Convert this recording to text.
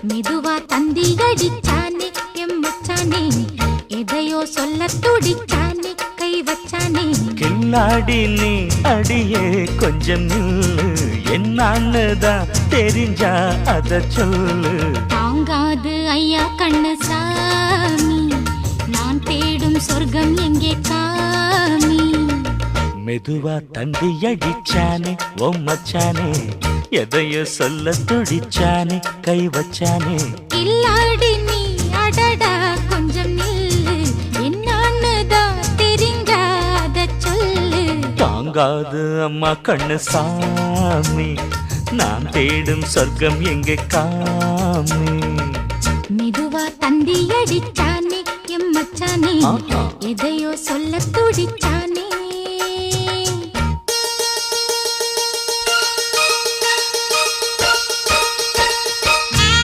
மெதுவா தந்தி அடிச்சானே எம்மச்சானே எதையோ சொல்ல துடிச்சானே கை வச்சானே கில்லாடி நீ அடியே கொஞ்சம் நில்லு என்னான்னுதான் தெரிஞ்சா அத சொல்லு தாங்காது ஐயா கண்ணு சாமி நான் தேடும் சொர்க்கம் எங்கே காமி மெதுவா தந்தி அடிச்சானே ஓ மச்சானே எதையோ சொல்ல துடிச்சானே கை வச்சானே கில்லாடி நீ அடடா கொஞ்சம் நில்லு என்னான்னுதான் தெரிஞ்சாத சொல்லு தாங்காது அம்மா கண்ணு சாமி நான் தேடும் சொர்க்கம் எங்கே காமி மெதுவா தந்தி அடிச்சானே எம்மச்சானே எதையோ சொல்ல துடிச்சானே